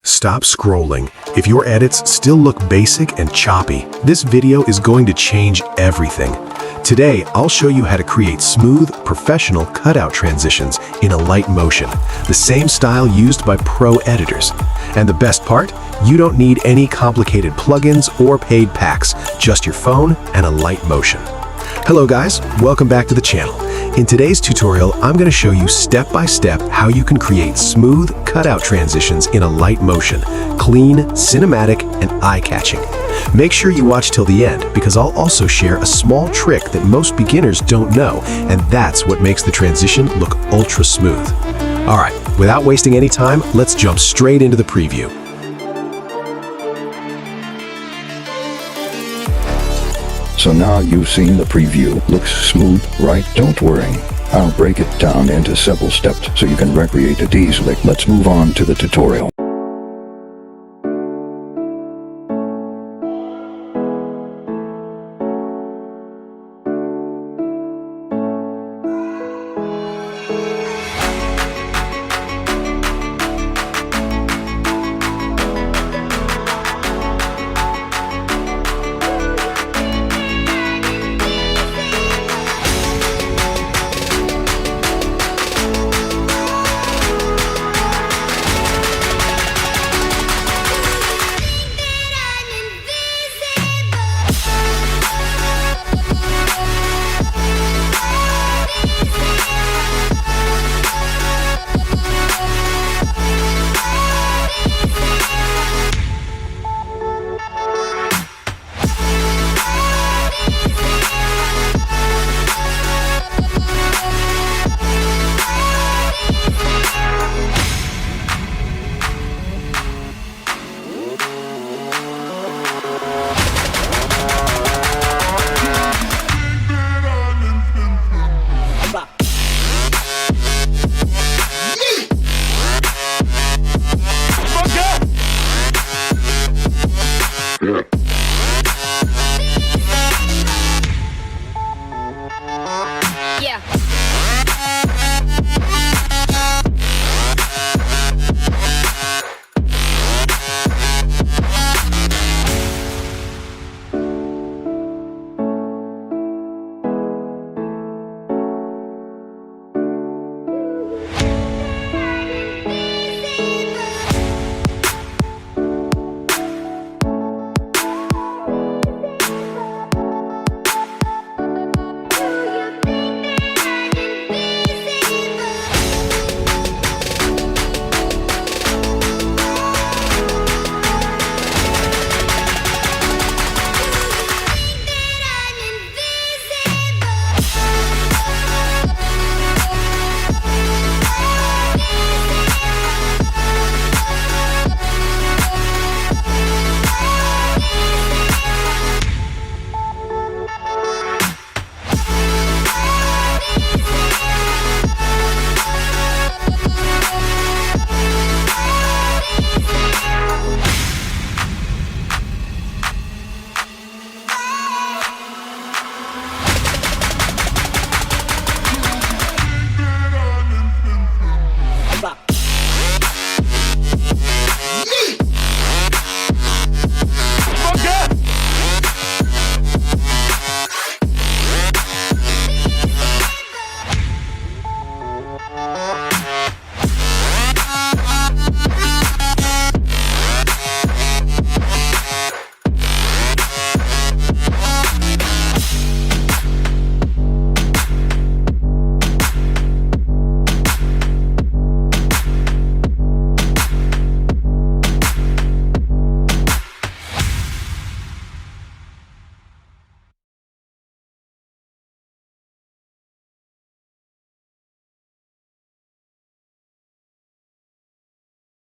Stop scrolling. If your edits still look basic and choppy, this video is going to change everything. Today, I'll show you how to create smooth, professional cutout transitions in Alight Motion, the same style used by pro editors. And the best part? You don't need any complicated plugins or paid packs, just your phone and Alight Motion. Hello guys, welcome back to the channel. In today's tutorial, I'm going to show you step-by-step how you can create smooth cutout transitions in Alight Motion, clean, cinematic, and eye-catching. Make sure you watch till the end because I'll also share a small trick that most beginners don't know, and that's what makes the transition look ultra smooth. Alright, without wasting any time, let's jump straight into the preview. So now you've seen the preview. Looks smooth, right? Don't worry. I'll break it down into several steps so you can recreate it easily. Let's move on to the tutorial.